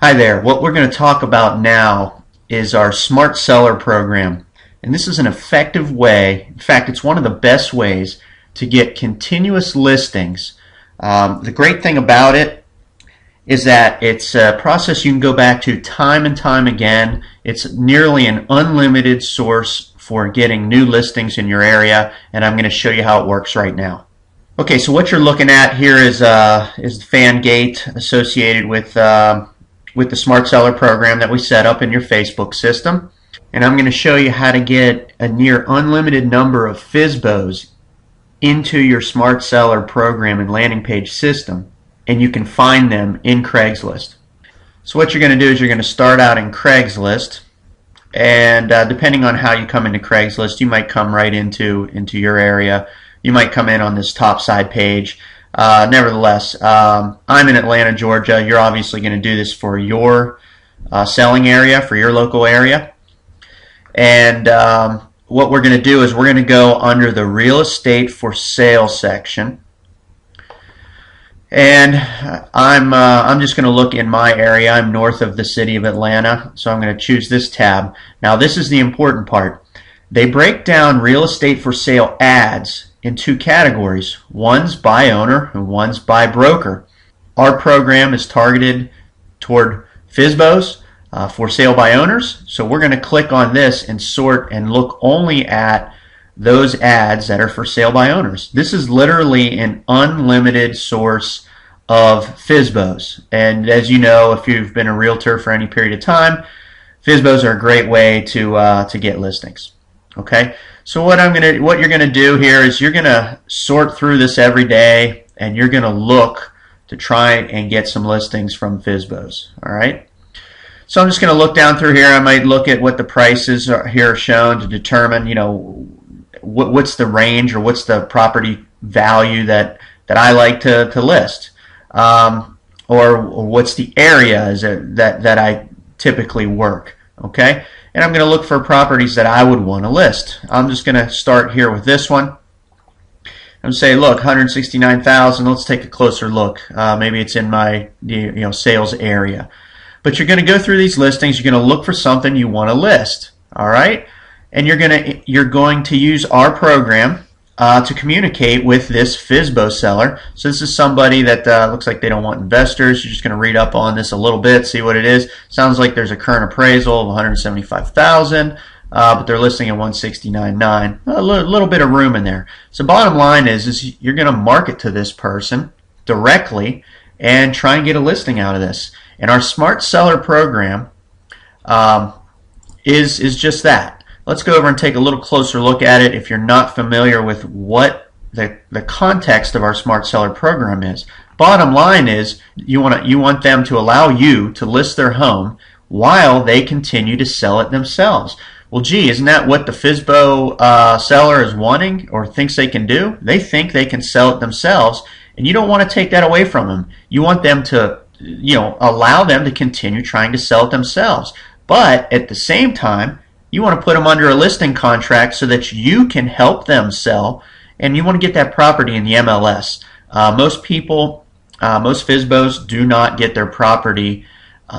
Hi there. What we're going to talk about now is our Smart Seller program. And this is an effective way, in fact, it's one of the best ways to get continuous listings. The great thing about it is that it's a process you can go back to time and time again. It's nearly an unlimited source for getting new listings in your area, and I'm going to show you how it works right now. Okay, so what you're looking at here is the fan gate associated with the Smart Seller program that we set up in your Facebook system. And I'm going to show you how to get a near unlimited number of FSBOs into your Smart Seller program and landing page system, and you can find them in Craigslist. So what you're going to do is you're going to start out in Craigslist, and depending on how you come into Craigslist, you might come right into your area. You might come in on this top side page. Nevertheless, I'm in Atlanta, Georgia. You're obviously going to do this for your selling area, for your local area. And what we're going to do is we're going to go under the real estate for sale section. And I'm just going to look in my area. I'm north of the city of Atlanta, so I'm going to choose this tab. Now this is the important part. They break down real estate for sale ads in two categories. One's by owner and one's by broker. Our program is targeted toward FSBOs, for sale by owners. So we're going to click on this and sort and look only at those ads that are for sale by owners. This is literally an unlimited source of FSBOs. And as you know, if you've been a realtor for any period of time, FSBOs are a great way to get listings. Okay, so what you're gonna do here is you're gonna sort through this every day, and you're gonna look to try and get some listings from FSBOs. All right. So I'm just gonna look down through here. I might look at what the prices are here shown to determine, you know, what's the range or what's the property value that I like to list, or what's the area that I typically work. Okay. And I'm going to look for properties that I would want to list. I'm just going to start here with this one. I'm say, look, 169,000. Let's take a closer look. Maybe it's in my sales area. But you're going to go through these listings. You're going to look for something you want to list. All right, and you're going to use our program to communicate with this FSBO seller. So this is somebody that looks like they don't want investors. You're just going to read up on this a little bit, see what it is. Sounds like there's a current appraisal of 175,000, but they're listing at 169.9. A little bit of room in there. So bottom line is you're going to market to this person directly and try and get a listing out of this. And our Smart Seller program is just that. Let's go over and take a little closer look at it if you're not familiar with what the context of our Smart Seller program is. Bottom line is you want them to allow you to list their home while they continue to sell it themselves. Well, gee, isn't that what the FSBO seller is wanting or thinks they can do? They think they can sell it themselves, and you don't want to take that away from them. You want them to, allow them to continue trying to sell it themselves. But at the same time, you want to put them under a listing contract so that you can help them sell, and you want to get that property in the MLS. Most people, most FSBOs do not get their property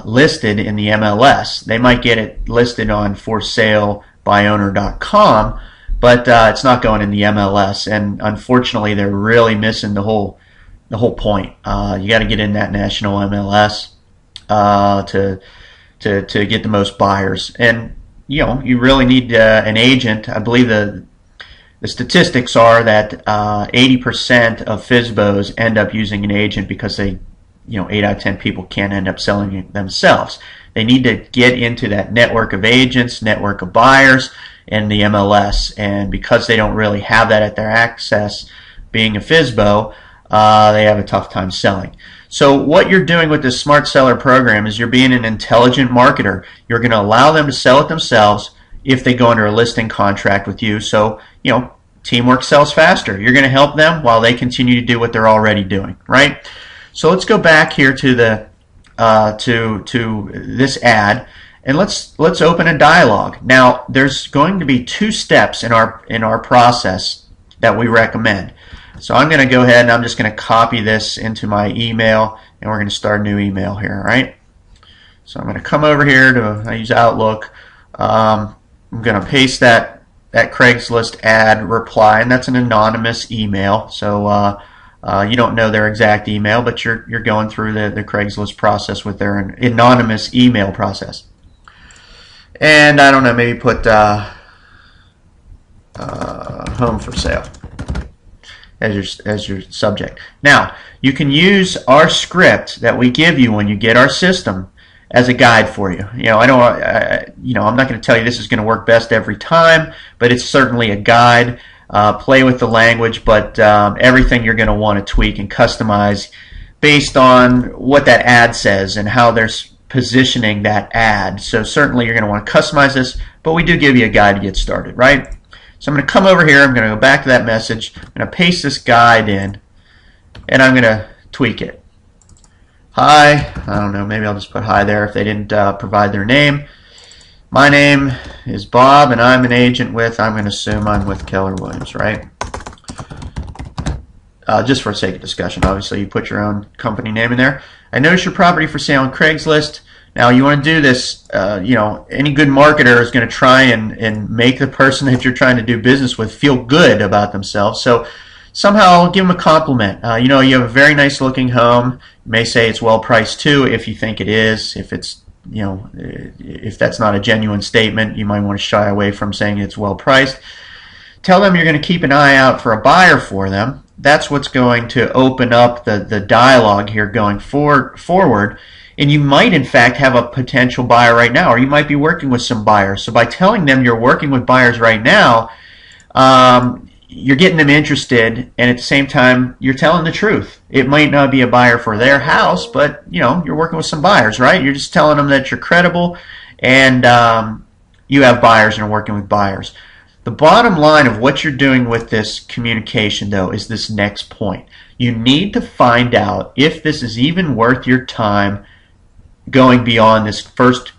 listed in the MLS. They might get it listed on forsalebyowner.com, but it's not going in the MLS, and unfortunately they're really missing the whole point. You got to get in that national MLS to get the most buyers. And you really need an agent. I believe the statistics are that 80% of FSBOs end up using an agent because they, 8 out of 10 people can't end up selling it themselves. They need to get into that network of agents, network of buyers, and the MLS. And because they don't really have that at their access, being a FSBO, they have a tough time selling. So what you're doing with this Smart Seller program is you're being an intelligent marketer. You're going to allow them to sell it themselves if they go under a listing contract with you. So, teamwork sells faster. You're going to help them while they continue to do what they're already doing, right? So let's go back here to the to this ad, and let's open a dialogue. Now, there's going to be 2 steps in our process that we recommend. So I'm going to go ahead and I'm just going to copy this into my email, and we're going to start a new email here, all right? So I'm going to come over here to, I use Outlook. I'm going to paste that Craigslist ad reply, and that's an anonymous email. So you don't know their exact email, but you're going through the Craigslist process with their anonymous email process. And I don't know, maybe put home for sale as your subject. Now, you can use our script that we give you when you get our system as a guide for you. I'm not going to tell you this is going to work best every time, but it's certainly a guide. Play with the language, but everything you're going to want to tweak and customize based on what that ad says and how they're positioning that ad. So certainly you're going to want to customize this, but we do give you a guide to get started, right? So I'm going to come over here, I'm going to go back to that message, I'm going to paste this guide in, and I'm going to tweak it. Hi, I don't know, maybe I'll just put hi there if they didn't provide their name. My name is Bob, and I'm an agent with, I'm going to assume I'm with Keller Williams, right? Just for sake of discussion, obviously you put your own company name in there. I noticed your property for sale on Craigslist. Now you want to do this, any good marketer is going to try and make the person that you're trying to do business with feel good about themselves. So somehow give them a compliment. You have a very nice looking home. You may say it's well priced too if you think it is. If it's, if that's not a genuine statement, you might want to shy away from saying it's well priced. Tell them you're going to keep an eye out for a buyer for them. That's what's going to open up the dialogue here going forward. And you might, in fact, have a potential buyer right now, or you might be working with some buyers. So by telling them you're working with buyers right now, you're getting them interested, and at the same time, you're telling the truth. It might not be a buyer for their house, but you're working with some buyers, right? You're just telling them that you're credible, and you have buyers and are working with buyers. The bottom line of what you're doing with this communication, though, is this next point. You need to find out if this is even worth your time going beyond this first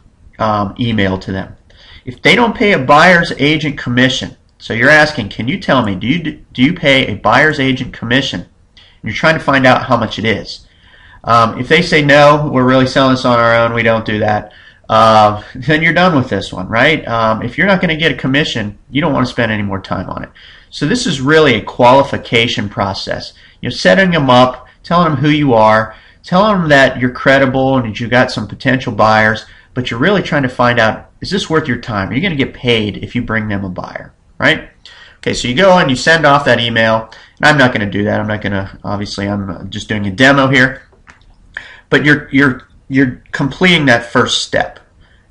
email to them. If they don't pay a buyer's agent commission, so you're asking, can you tell me, do you pay a buyer's agent commission? And you're trying to find out how much it is. If they say no, we're really selling this on our own, we don't do that, then you're done with this one, right? If you're not going to get a commission, you don't want to spend any more time on it. So this is really a qualification process. Setting them up, telling them who you are, telling them that you're credible and that you got some potential buyers, but you're really trying to find out, is this worth your time? Are you going to get paid if you bring them a buyer, right? Okay, so you go and you send off that email, and I'm not going to do that. I'm not going to, obviously, I'm just doing a demo here, but you're completing that first step,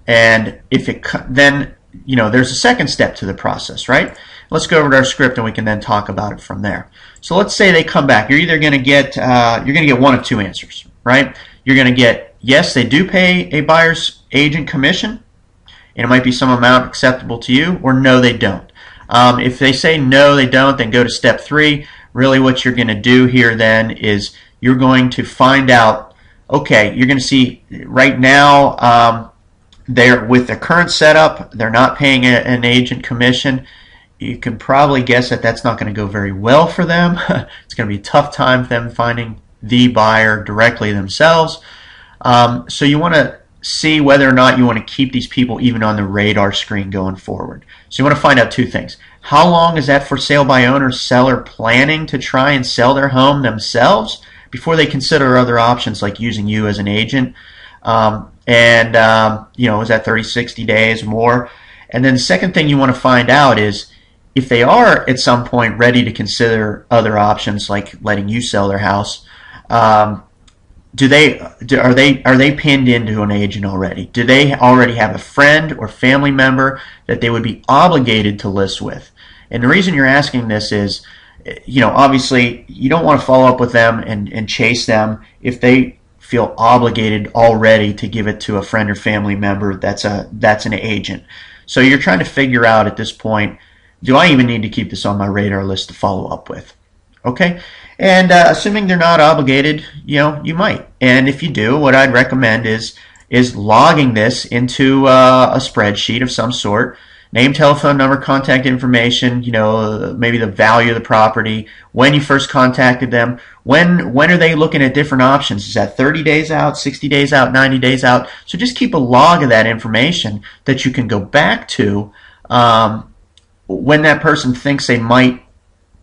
and if it then there's a second step to the process, right? Let's go over to our script and we can then talk about it from there. So let's say they come back. You're either going to get one of two answers, right? You're going to get, yes, they do pay a buyer's agent commission, and it might be some amount acceptable to you, or no, they don't. If they say no, they don't, then go to step 3. Really what you're going to do here then is you're going to find out, okay, you're going to see right now they're with the current setup, they're not paying an agent commission. You can probably guess that that's not going to go very well for them. It's going to be a tough time for them finding the buyer directly themselves. So you want to see whether or not you want to keep these people even on the radar screen going forward. So you want to find out two things. How long is that for sale by owner seller planning to try and sell their home themselves before they consider other options like using you as an agent? Is that 30, 60 days more? And then the second thing you want to find out is if they are at some point ready to consider other options like letting you sell their house, are they pinned into an agent already? Do they already have a friend or family member that they would be obligated to list with? And the reason you're asking this is, obviously you don't want to follow up with them and chase them if they feel obligated already to give it to a friend or family member that's an agent. So you're trying to figure out at this point, do I even need to keep this on my radar list to follow up with? Okay, and assuming they're not obligated, you might. And if you do, what I'd recommend is logging this into a spreadsheet of some sort, Name, telephone number, contact information, maybe the value of the property, when you first contacted them, when are they looking at different options? Is that 30 days out, 60 days out, 90 days out? So just keep a log of that information that you can go back to when that person thinks they might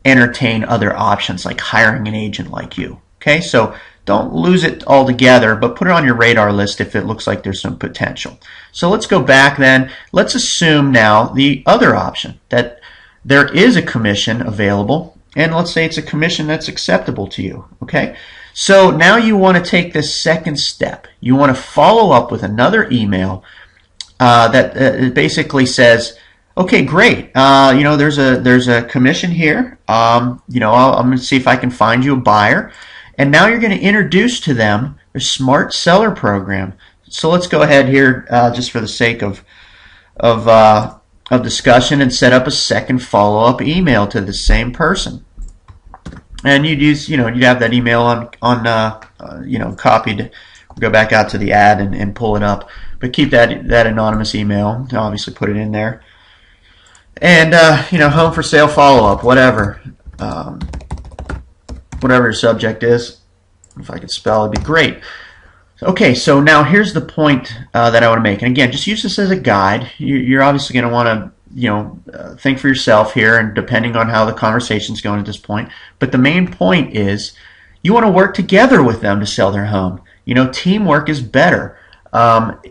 entertain other options like hiring an agent like you. Okay, so don't lose it altogether, but put it on your radar list if it looks like there's some potential. So let's go back then. Let's assume now the other option, that there is a commission available, and let's say it's a commission that's acceptable to you. Okay, so now you want to take this second step. You want to follow up with another email that basically says, okay, great. There's a commission here. I'm going to see if I can find you a buyer. And now you're going to introduce to them the Smart Seller Program. So let's go ahead here, just for the sake of discussion, and set up a second follow-up email to the same person. And you'd use, you'd have that email on copied. Go back out to the ad and pull it up, but keep that anonymous email. Obviously, put it in there. And home for sale follow-up, whatever. Whatever your subject is. If I could spell, it'd be great. Okay, so now here's the point that I want to make. And again, just use this as a guide. You're obviously going to want to, think for yourself here, and depending on how the conversation's going at this point. But the main point is, you want to work together with them to sell their home. Teamwork is better.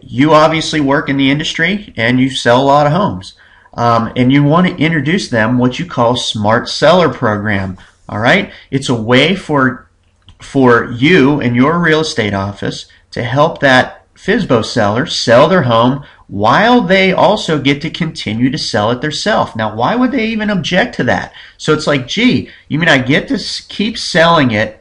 You obviously work in the industry, and you sell a lot of homes. And you want to introduce them what you call Smart Seller Program. All right, it's a way for you and your real estate office to help that FSBO seller sell their home while they also get to continue to sell it themselves. Now, why would they even object to that? So it's like, gee, you mean I get to keep selling it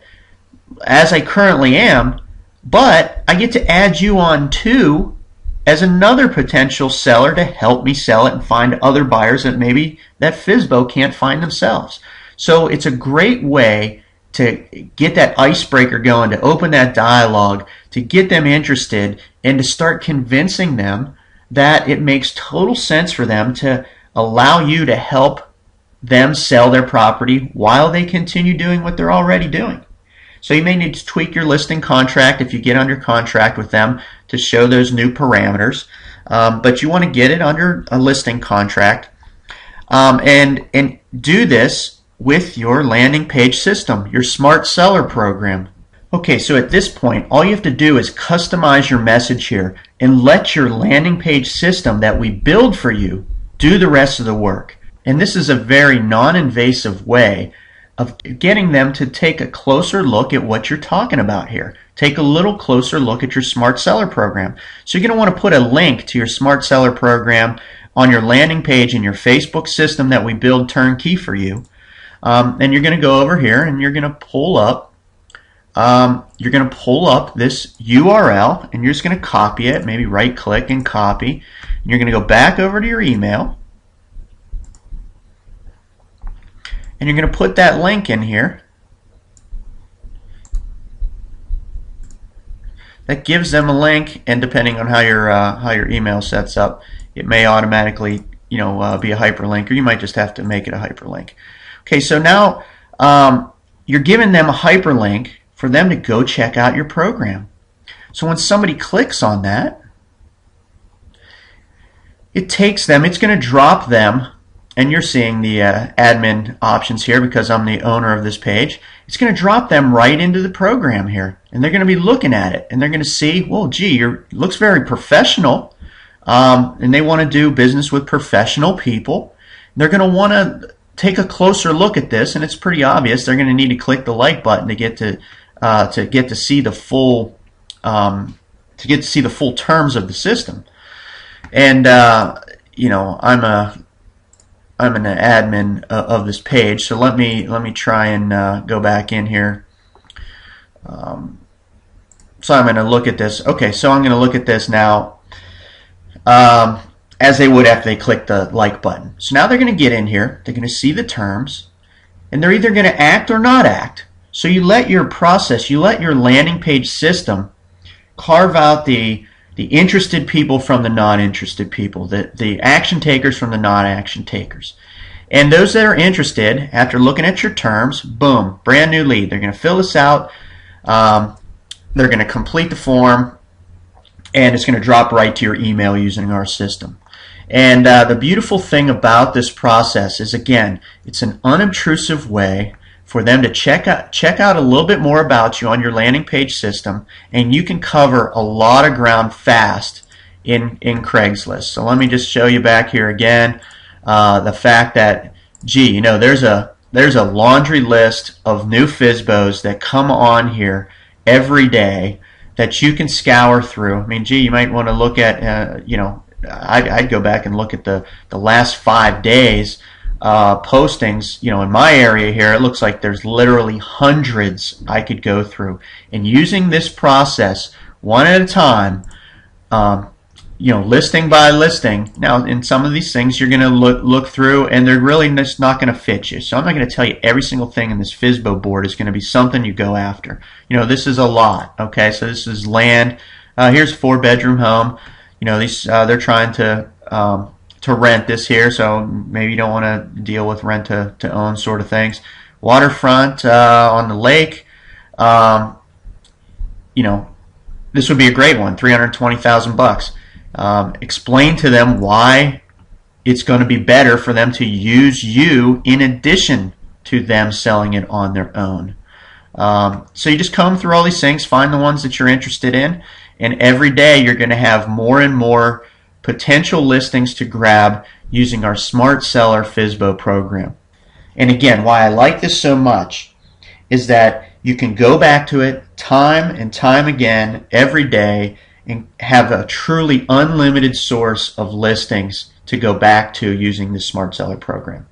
as I currently am, but I get to add you on too as another potential seller to help me sell it and find other buyers that maybe that FSBO can't find themselves. So it's a great way to get that icebreaker going, to open that dialogue, to get them interested, and to start convincing them that it makes total sense for them to allow you to help them sell their property while they continue doing what they're already doing. So you may need to tweak your listing contract if you get under contract with them to show those new parameters, but you want to get it under a listing contract, and do this with your landing page system, your Smart Seller Program. Okay, so at this point, all you have to do is customize your message here and let your landing page system that we build for you do the rest of the work. And this is a very non-invasive way of getting them to take a closer look at what you're talking about here. Take a little closer look at your Smart Seller Program. So you're going to want to put a link to your Smart Seller Program on your landing page in your Facebook system that we build turnkey for you. And you're going to go over here and you're going to pull up this URL, and you're just going to copy it, maybe right click and copy. And you're going to go back over to your email, and you're going to put that link in here. That gives them a link, and depending on how your email sets up, it may automatically be a hyperlink, or you might just have to make it a hyperlink. Okay, so now you're giving them a hyperlink for them to go check out your program. So when somebody clicks on that, it takes them, it's going to drop them, and you're seeing the admin options here because I'm the owner of this page. It's going to drop them right into the program here, and they're going to be looking at it, and they're going to see, well, gee, it looks very professional, and they want to do business with professional people. They're going to want to take a closer look at this, and it's pretty obvious. They're going to need to click the like button to get to see the full terms of the system. And I'm an admin of this page, so let me try and go back in here. So I'm going to look at this. Okay, so I'm going to look at this now. As they would after they click the like button. So now they're going to get in here, they're going to see the terms, and they're either going to act or not act. So you let your process, you let your landing page system carve out the the interested people from the not interested people, the action takers from the not action takers. And those that are interested, after looking at your terms, boom, brand new lead. They're going to fill this out. They're going to complete the form, and it's going to drop right to your email using our system. And the beautiful thing about this process is, again, it's an unobtrusive way for them to check out a little bit more about you on your landing page system, and you can cover a lot of ground fast in Craigslist. So let me just show you back here again the fact that, gee, you know, there's a laundry list of new FSBOs that come on here every day that you can scour through. I mean, gee, you might want to look at, you know, I'd go back and look at the last 5 days postings. You know, in my area here, it looks like there's literally hundreds I could go through. And using this process one at a time, you know, listing by listing. Now, in some of these things, you're going to look through, and they're really just not going to fit you. So I'm not going to tell you every single thing in this FSBO board is going to be something you go after. You know, this is a lot. Okay, so this is land. Here's a 4-bedroom home. You know, these they're trying to rent this here, so maybe you don't want to deal with rent to own sort of things. Waterfront on the lake. You know, this would be a great one. $320,000. Explain to them why it's going to be better for them to use you in addition to them selling it on their own. So you just comb through all these things, find the ones that you're interested in, and every day you're going to have more and more potential listings to grab using our Smart Seller FSBO program. And again, why I like this so much is that you can go back to it time and time again every day and have a truly unlimited source of listings to go back to using the Smart Seller program.